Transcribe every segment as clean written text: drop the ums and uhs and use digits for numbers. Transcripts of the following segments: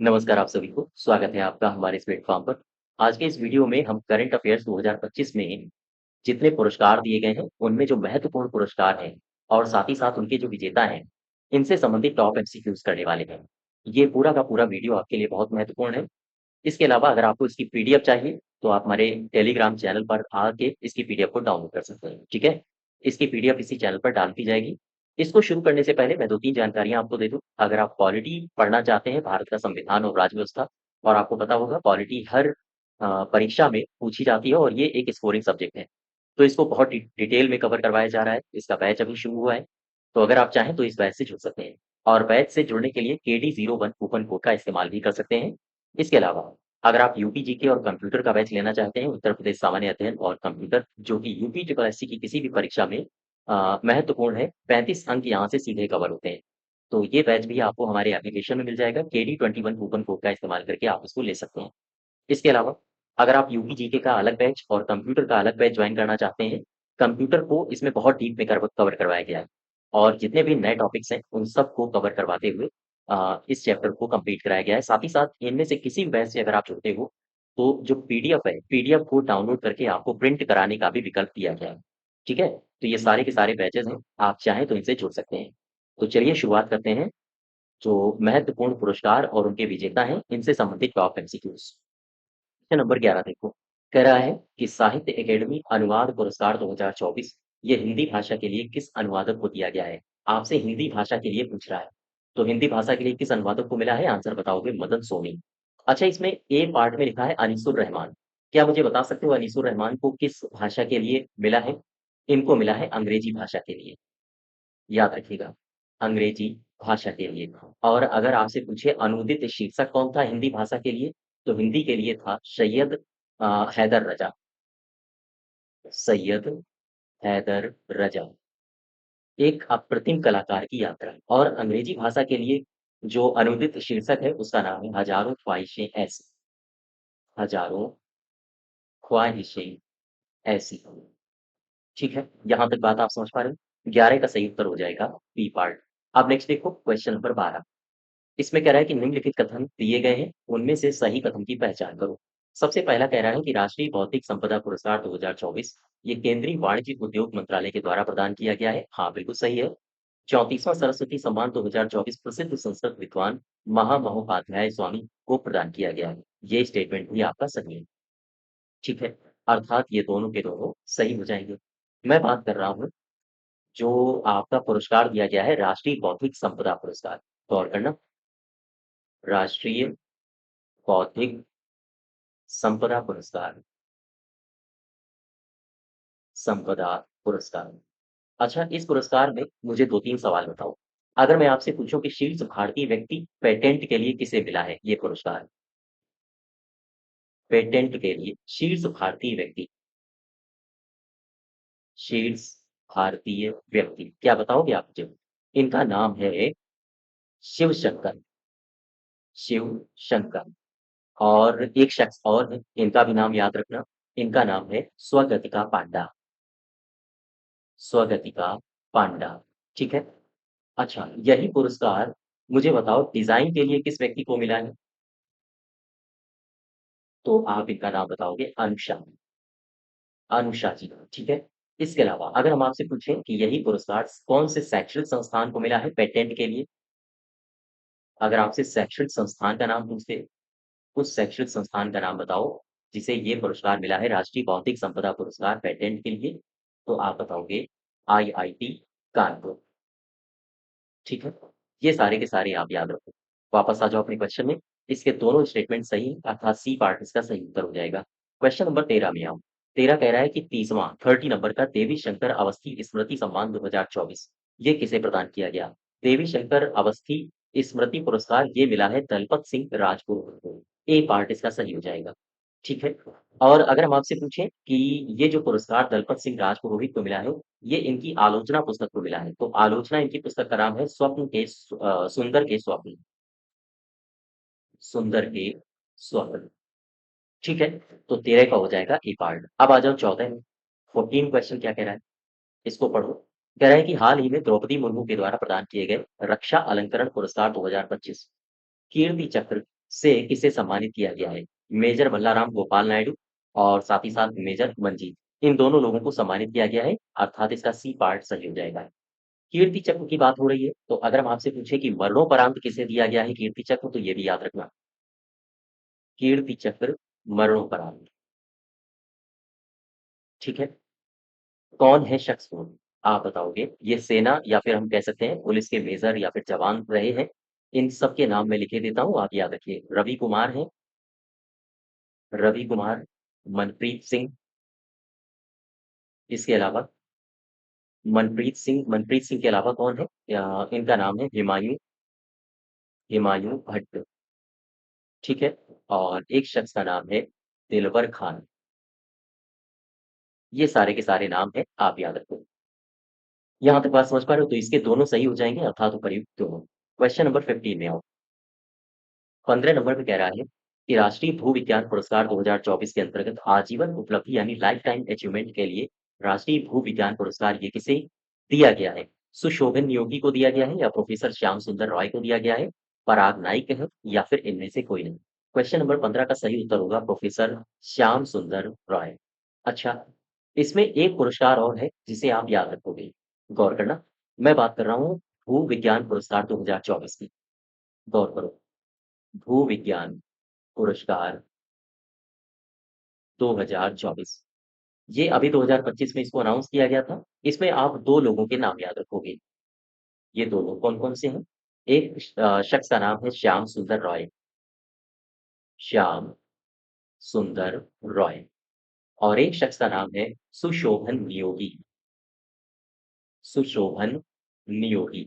नमस्कार आप सभी को, स्वागत है आपका हमारे इस प्लेटफ़ॉर्म पर। आज के इस वीडियो में हम करंट अफ़ेयर्स 2025 में जितने पुरस्कार दिए गए हैं, उनमें जो महत्वपूर्ण पुरस्कार हैं और साथ ही साथ उनके जो विजेता हैं, इनसे संबंधित टॉप एमसीक्यूज़ करने वाले हैं। ये पूरा का पूरा वीडियो आपके लिए बहुत महत्वपूर्ण है। इसके अलावा अगर आपको इसकी पीडीएफ चाहिए, तो आप हमारे टेलीग्राम चैनल पर आके इसकी पीडीएफ को डाउनलोड कर सकते हैं, ठीक है? इसकी पीडीएफ इसी चैनल पर डाल दी जाएगी। इसको शुरू करने से पहले मैं 2-3 जानकारियाँ आपको दे दूँ। अगर आप पॉलिटी पढ़ना चाहते हैं, भारत का संविधान और राज्य व्यवस्था और आपको पता होगा पॉलिटी हर परीक्षा में पूछी जाती है और ये एक स्कोरिंग सब्जेक्ट है। तो इसको बहुत डिटेल में कवर करवाया जा रहा है। इसका बैच अभी शुरू हुआ है, तो अगर आप चाहें तो इस बैच से जुड़ सकते हैं और बैच से जुड़ने के लिए केडी01 कूपन कोड का इस्तेमाल भी कर सकते हैं। इसके अलावा अगर आप यूपी जीके और कंप्यूटर का बैच लेना चाहते हैं, उत्तर प्रदेश सामान्य अध्ययन और कंप्यूटर जो कि यूपी ट्रिपल एससी की किसी भी परीक्षा में महत्वपूर्ण है, 35 अंक यहाँ से सीधे कवर होते हैं। तो ये बैच भी आपको हमारे एप्लीकेशन में मिल जाएगा, केडी21 कूपन कोड का इस्तेमाल करके आप इसको ले सकते हैं। इसके अलावा अगर आप यूपी जीके का अलग बैच और कंप्यूटर का अलग बैच जॉइन करना चाहते हैं, कंप्यूटर को इसमें बहुत डीप में कवर करवाया गया है और जितने भी नए टॉपिक्स हैं, उन सबको कवर करवाते हुए इस चैप्टर को कंप्लीट कराया गया है। साथ ही साथ इनमें से किसी भी बैच से अगर आप जुड़ते हो, तो जो पीडीएफ है, पीडीएफ को डाउनलोड करके आपको प्रिंट कराने का भी विकल्प दिया गया है। ठीक है? तो ये सारे के सारे बैचेज़ हैं, आप चाहें तो इनसे जुड़ सकते हैं। तो चलिए शुरुआत करते हैं, जो महत्वपूर्ण पुरस्कार और उनके विजेता हैं, इनसे संबंधित टॉप एमसीक्यूज़। क्वेश्चन नंबर 11 देखो, कह रहा है कि साहित्य अकेडमी अनुवाद पुरस्कार 2024 ये हिंदी भाषा के लिए किस अनुवादक को दिया गया है? आपसे हिंदी भाषा के लिए पूछ रहा है। तो हिंदी भाषा के लिए किस अनुवादक को मिला है? आंसर बताओगे मदन सोनी। अच्छा इसमें ए पार्ट में लिखा है अनीसुर रहमान। क्या मुझे बता सकते हो अनीसुर रहमान को किस भाषा के लिए मिला है? इनको मिला है अंग्रेजी भाषा के लिए। याद रखिएगा, अंग्रेजी भाषा के लिए। और अगर आपसे पूछे अनुदित शीर्षक कौन था हिंदी भाषा के लिए? तो हिंदी के लिए था सैयद हैदर रजा। सैयद हैदर रजा। एक अप्रतिम कलाकार की यात्रा और अंग्रेजी भाषा के लिए जो अनुदित शीर्षक है उसका नाम है हज़ारों ख्वाहिशें ऐसी। हज़ारों ख्वाहिशें ऐसी। ठीक है, यहाँ तक बात आप समझ पा रहे हो? 11 का सही उत्तर हो जाएगा बी पार्ट। अब नेक्स्ट देखो क्वेश्चन नंबर 12। इसमें कह रहा है कि निम्नलिखित कथन दिए गए हैं, उनमें से सही कथन की पहचान करो। सबसे पहला कह रहा है कि राष्ट्रीय बौद्धिक संपदा पुरस्कार 2024 ये केंद्रीय वाणिज्य उद्योग मंत्रालय के द्वारा प्रदान किया गया है। हाँ, बिल्कुल सही है। 34वां सरस्वती सम्मान 2024 प्रसिद्ध संस्कृत विद्वान महामहोपाध्याय स्वामी को प्रदान किया गया है। ये स्टेटमेंट भी आपका सही है। ठीक है, अर्थात ये दोनों के दोनों सही हो जाएंगे। मैं बात कर रहा हूँ जो आपका पुरस्कार दिया गया है राष्ट्रीय बौद्धिक संपदा पुरस्कार। गौर करना, राष्ट्रीय बौद्धिक संपदा पुरस्कार, संपदा पुरस्कार। अच्छा, इस पुरस्कार में मुझे 2-3 सवाल बताओ। अगर मैं आपसे पूछूं कि शीर्ष भारतीय व्यक्ति पेटेंट के लिए किसे मिला है ये पुरस्कार? पेटेंट के लिए शीर्ष भारतीय व्यक्ति, शीर्ष भारतीय व्यक्ति, क्या बताओगे आप मुझे? इनका नाम है शिव शंकर, शिव शंकर। और एक शख्स और है, इनका भी नाम याद रखना। इनका नाम है स्वगतिका पांडा, स्वगतिका पांडा। ठीक है? अच्छा, यही पुरस्कार मुझे बताओ डिज़ाइन के लिए किस व्यक्ति को मिला है? तो आप इनका नाम बताओगे अनुषा, अनुषा जी, ठीक है? इसके अलावा अगर हम आपसे पूछें कि यही पुरस्कार कौन से शैक्षणिक संस्थान को मिला है पेटेंट के लिए? अगर आपसे शैक्षणिक संस्थान का नाम पूछते, उस शैक्षणिक संस्थान का नाम बताओ, जिसे ये पुरस्कार मिला है राष्ट्रीय बौद्धिक संपदा पुरस्कार पेटेंट के लिए, तो आप बताओगे आईआईटी कानपुर, ठीक है? ये सारे के सारे आप याद रखो। वापस आ जाओ अपने क्वेश्चन में, इसके दोनों स्टेटमेंट सही हैं, अर्थात सी पार्ट इसका सही उत्तर हो जाएगा। क्वेश्चन नंबर 13 में आओ। 13 कह रहा है कि 30वां 30 नंबर का देवी शंकर अवस्थी स्मृति सम्मान 2024 ये किसे प्रदान किया गया? देवी शंकर अवस्थी स्मृति पुरस्कार ये मिला है दलपत सिंह राजपुरोहित को। ए पार्ट इसका सही हो जाएगा, ठीक है? और अगर हम आपसे पूछें कि ये जो पुरस्कार दलपत सिंह राजपुरोहित को मिला है, ये इनकी आलोचना पुस्तक को मिला है। तो आलोचना इनकी पुस्तक का नाम है सुंदर के स्वप्न, सुंदर के स्वप्न। ठीक है? तो 13 का हो जाएगा ए पार्ट। अब आ जाओ 14 में। 14 क्वेश्चन क्या कह रहा है? इसको पढ़ो। कह रहा है कि हाल ही में द्रौपदी मुर्मू के द्वारा प्रदान किए गए रक्षा अलंकरण पुरस्कार 2025 कीर्ति चक्र से किसे सम्मानित किया गया है? मेजर बल्लाराम गोपाल नायडू और साथ ही साथ मेजर मंजीत। इन दोनों लोगों को सम्मानित किया गया है, अर्थात इसका सी पार्ट सही हो जाएगा। कीर्ति चक्र की बात हो रही है, तो अगर हम आपसे पूछे कि मरणोपरांत किसे दिया गया है कीर्ति चक्र, तो ये भी याद रखना। कीर्ति चक्र मरणोपरांत, ठीक है? कौन है शख्स वो? आप बताओगे। ये सेना या फिर हम कह सकते हैं पुलिस के मेजर या फिर जवान रहे हैं। इन सब के नाम मैं लिखे देता हूँ, आप याद रखिए। रवि कुमार हैं, रवि कुमार, मनप्रीत सिंह, इसके अलावा मनप्रीत सिंह के अलावा कौन है? इनका नाम है हुमायूं, हुमायूं भट्ट, ठीक है? और एक शख्स का नाम है दिलवर खान। ये सारे के सारे नाम हैं, आप याद रखो। यहाँ तक बात समझ पा रहे हो? तो इसके दोनों सही हो जाएँगे, अर्थात उपर्युक्त दोनों। क्वेश्चन नंबर 15 में आओ। 15 नंबर पे कह रहा है कि राष्ट्रीय भूविज्ञान पुरस्कार 2024 के अंतर्गत आजीवन उपलब्धि यानी लाइफ टाइम अचीवमेंट के लिए राष्ट्रीय भूविज्ञान पुरस्कार ये किसे दिया गया है? सुशोभन नियोगी को दिया गया है या प्रोफेसर श्याम सुंदर रॉय को दिया गया है, पराग नाइक है या फिर इनमें से कोई नहीं? क्वेश्चन नंबर 15 का सही उत्तर होगा प्रोफेसर श्याम सुंदर रॉय। अच्छा, इसमें एक पुरस्कार और है जिसे आप याद रखोगे, गौर करना। मैं बात कर रहा हूँ भूविज्ञान पुरस्कार 2024 की, गौर करो। भूविज्ञान पुरस्कार 2024, ये अभी 2025 में इसको अनाउंस किया गया था। इसमें आप 2 लोगों के नाम याद रखोगे। ये 2 लोग कौन-कौन से हैं? एक शख्स का नाम है श्याम सुंदर रॉय, श्याम सुंदर रॉय, और एक शख्स का नाम है सुशोभन नियोगी, सुशोभन नियोगी,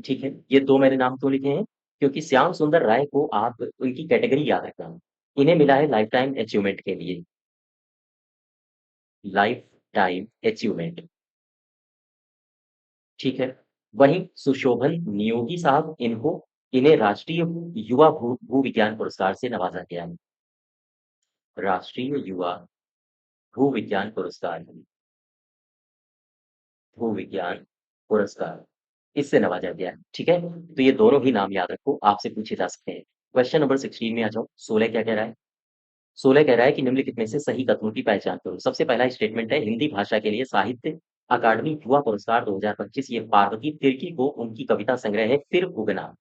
ठीक है? ये 2 मैंने नाम क्यों लिखे हैं? क्योंकि श्याम सुंदर राय को आप उनकी कैटेगरी याद रखना। इन्हें मिला है लाइफ टाइम अचीवमेंट के लिए, लाइफ टाइम अचीवमेंट, ठीक है? वहीं सुशोभन नियोगी साहब इन्हें राष्ट्रीय युवा भूविज्ञान पुरस्कार से नवाजा गया है। राष्ट्रीय युवा भूविज्ञान पुरस्कार, भूविज्ञान पुरस्कार, इससे नवाजा गया है, ठीक है? तो ये दोनों ही नाम याद रखो, आपसे पूछे जा सकते हैं। क्वेश्चन नंबर 16 में आ जाओ। 16 क्या कह रहा है? 16 कह रहा है कि निम्नलिखित में से सही कथनों की पहचान करो। सबसे पहला स्टेटमेंट है हिंदी भाषा के लिए साहित्य अकादमी युवा पुरस्कार 2025 ये पार्वती तिर्की को उनकी कविता संग्रह है फिर उगना,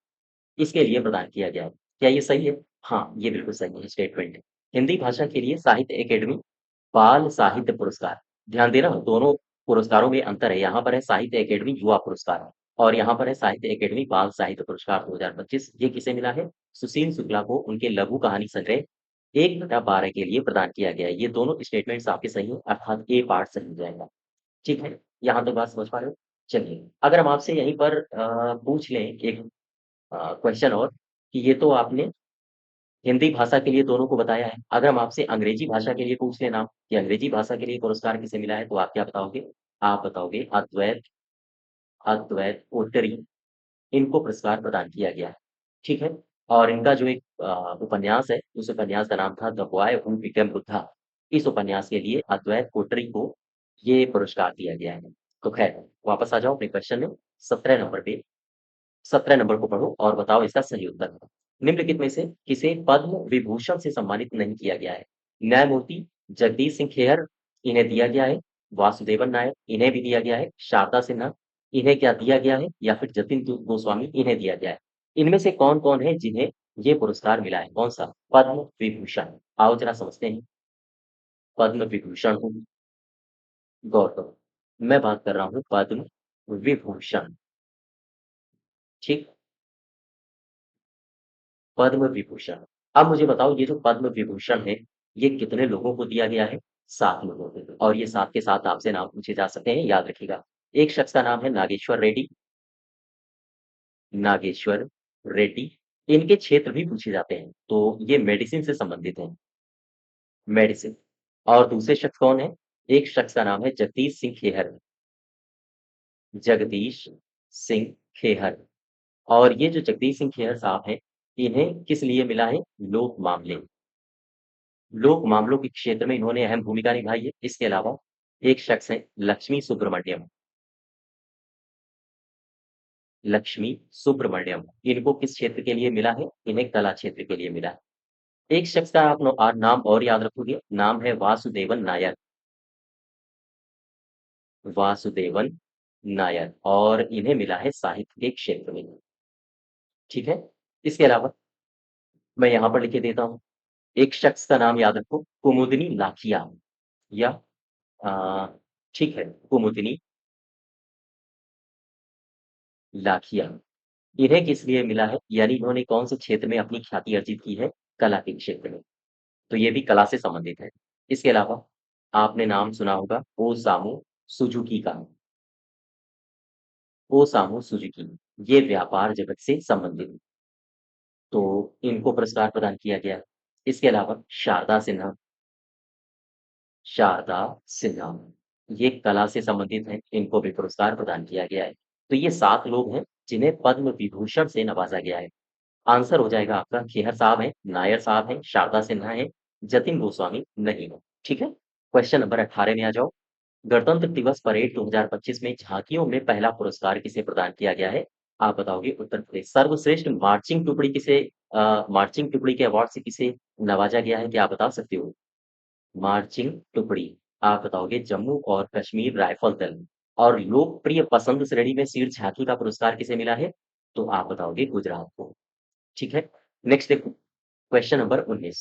इसके लिए प्रदान किया गया है। क्या ये सही है? हाँ, ये बिल्कुल सही है स्टेटमेंट। हिंदी भाषा के लिए साहित्य अकादमी बाल साहित्य पुरस्कार, ध्यान देना दोनों पुरस्कारों में अंतर है। यहाँ पर है साहित्य अकादमी युवा पुरस्कार और यहाँ पर है साहित्य अकादमी बाल साहित्य पुरस्कार 2025। ये किसे मिला है? सुशील शुक्ला को उनके लघु कहानी संग्रह 1/12 के लिए प्रदान किया गया है। ये दोनों स्टेटमेंट्स आपके सही हैं, अर्थात ए पार्ट सही हो जाएगा। ठीक है? यहाँ तक बात समझ पा रहे हो? चलिए, अगर हम आपसे यहीं पर पूछ लें एक क्वेश्चन और कि ये तो आपने हिंदी भाषा के लिए दोनों को बताया है। अगर हम आपसे अंग्रेजी भाषा के लिए पूछ लें नाम कि अंग्रेजी भाषा के लिए पुरस्कार किसे मिला है, तो आप क्या बताओगे? आप बताओगे अद्वैत अद्वैत कोटरी, इनको पुरस्कार प्रदान किया गया है। ठीक है? और इनका जो एक उपन्यास है, उस उपन्यास का नाम था the boy who became Buddha. इस उपन्यास के लिए अद्वैत कोटरी को ये पुरस्कार दिया गया है। तो खैर, वापस आ जाओ अपने क्वेश्चन में। 17 नंबर पे 17 नंबर को पढ़ो और बताओ इसका सही उत्तर। निम्नलिखित में से किसे पद्म विभूषण से सम्मानित नहीं किया गया है? न्यायमूर्ति जगदीश सिंह खेहर, इन्हें दिया गया है। वासुदेवन नायक, इन्हें भी दिया गया है। शारदा सिन्हा, इन्हें क्या दिया गया है? या फिर जतिन गोस्वामी, इन्हें दिया गया है। इनमें से कौन-कौन है जिन्हें ये पुरस्कार मिला है? कौन-सा? पद्म विभूषण। आओ जरा समझते हैं। पद्म विभूषण को गौर करो। मैं बात कर रहा हूँ पद्म विभूषण, ठीक? पद्म विभूषण। अब मुझे बताओ ये जो पद्म विभूषण है, ये कितने लोगों को दिया गया है? 7 लोगों को और ये 7 के साथ आपसे नाम पूछे जा सकते हैं, याद रखिएगा। एक शख्स का नाम है नागेश्वर रेड्डी, नागेश्वर रेड्डी। इनके क्षेत्र भी पूछे जाते हैं, तो ये मेडिसिन से संबंधित हैं, मेडिसिन। और दूसरे शख्स कौन है? एक शख्स का नाम है जगदीश सिंह खेहर, जगदीश सिंह खेहर। और ये जो जगदीश सिंह खेहर साहब हैं, इन्हें किस लिए मिला है? लोक मामले। लोक मामलों के क्षेत्र में इन्होंने अहम भूमिका निभाई है। इसके अलावा एक शख्स हैं लक्ष्मी सुब्रमण्यम, लक्ष्मी सुब्रमण्यम। इनको किस क्षेत्र के लिए मिला है? इन्हें कला क्षेत्र के लिए मिला है। एक शख्स का आप नाम और याद रखोगे, नाम है वासुदेवन नायर। वासुदेवन नायर, और इन्हें मिला है साहित्य के क्षेत्र में। ठीक है? इसके अलावा मैं यहाँ पर लिख के देता हूँ, एक शख्स का नाम याद रखो, कुमुदिनी लाखिया, या अ, ठीक है, कुमुदिनी लाखिया। इन्हें किस लिए मिला है? यानी इन्होंने कौन से क्षेत्र में अपनी ख्याति अर्जित की है? कला के क्षेत्र में। तो ये भी कला से संबंधित है। इसके अलावा आपने नाम सुना होगा ओसामू सुजुकी का। ओसामू सुजुकी, ये व्यापार जगत से संबंधित, तो इनको पुरस्कार प्रदान किया गया है। इसके अलावा शारदा सिन्हा, शारदा सिन्हा, ये कला से संबंधित हैं, इनको भी पुरस्कार प्रदान किया गया है। तो ये 7 लोग हैं जिन्हें पद्म विभूषण से नवाजा गया है। आंसर हो जाएगा आपका खेहर साहब हैं, नायर साहब हैं, शारदा सिन्हा हैं, जतिन गोस्वामी नहीं है। ठीक है? क्वेश्चन नंबर 18 में आ जाओ। गणतंत्र दिवस परेड 2025 में झांकियों में पहला पुरस्कार किसे प्रदान किया गया है? आप बताओगे उत्तर प्रदेश। सर्वश्रेष्ठ मार्चिंग टुकड़ी किसे मार्चिंग टुकड़ी के अवार्ड से किसे नवाजा गया है? क्या आप बता सकते हो? मार्चिंग टुकड़ी, आप बताओगे जम्मू और कश्मीर राइफल दल। और लोकप्रिय पसंद श्रेणी में शीर्ष झांकी का पुरस्कार किसे मिला है? तो आप बताओगे गुजरात को। ठीक है? नेक्स्ट देखो, क्वेश्चन नंबर 19।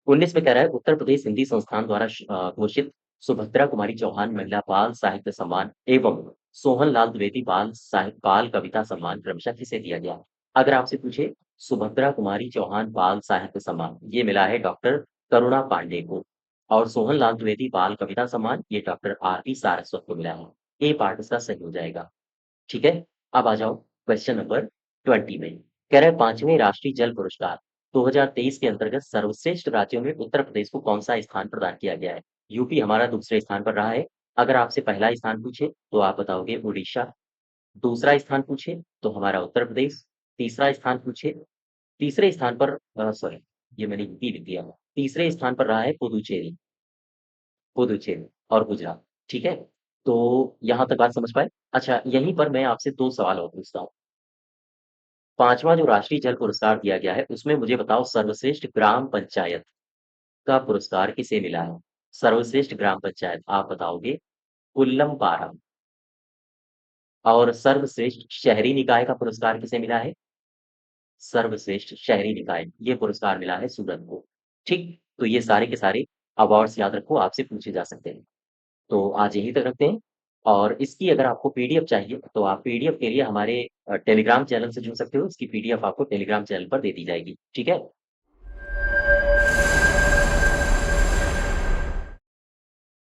19 में कह रहा है उत्तर प्रदेश हिंदी संस्थान द्वारा घोषित सुभद्रा कुमारी चौहान महिला बाल साहित्य सम्मान एवं सोहन लाल द्विवेदी बाल कविता सम्मान क्रमशः किसे दिया गया? अगर आपसे पूछे सुभद्रा कुमारी चौहान बाल साहित्य सम्मान, ये मिला है डॉक्टर करुणा पांडे को। और सोहन लाल द्विवेदी बाल कविता सम्मान, ये डॉक्टर आर पी सारस्वत को मिला है। ए पार्ट इसका सही हो जाएगा। ठीक है? अब आ जाओ क्वेश्चन नंबर 20 में। कह रहा है 5वें राष्ट्रीय जल पुरस्कार 2023 के अंतर्गत सर्वश्रेष्ठ राज्यों में उत्तर प्रदेश को कौन-सा स्थान प्रदान किया गया है? यूपी हमारा दूसरे स्थान पर रहा है। अगर आपसे पहला स्थान पूछे तो आप बताओगे उड़ीसा, दूसरा स्थान पूछे तो हमारा उत्तर प्रदेश, तीसरा स्थान पूछे तीसरे स्थान पर सॉरी, ये मैंने यूपी लिख दिया। तीसरे स्थान पर रहा है पुदुचेरी, पुदुचेरी और गुजरात। ठीक है? तो यहाँ तक बात समझ पाए? अच्छा, यहीं पर मैं आपसे 2 सवाल और पूछता हूँ। 5वां जो राष्ट्रीय जल पुरस्कार दिया गया है, उसमें मुझे बताओ सर्वश्रेष्ठ ग्राम पंचायत का पुरस्कार किसे मिला है? सर्वश्रेष्ठ ग्राम पंचायत, आप बताओगे कुल्लमपारा। और सर्वश्रेष्ठ शहरी निकाय का पुरस्कार किसे मिला है? सर्वश्रेष्ठ शहरी निकाय, ये पुरस्कार मिला है सूरत को। ठीक, तो ये सारे के सारे अवार्ड्स याद रखो, आपसे पूछे जा सकते हैं। तो आज यहीं तक रखते हैं, और इसकी अगर आपको पीडीएफ चाहिए तो आप पीडीएफ के लिए हमारे टेलीग्राम चैनल से जुड़ सकते हो। इसकी पीडीएफ आपको टेलीग्राम चैनल पर दे दी जाएगी। ठीक है?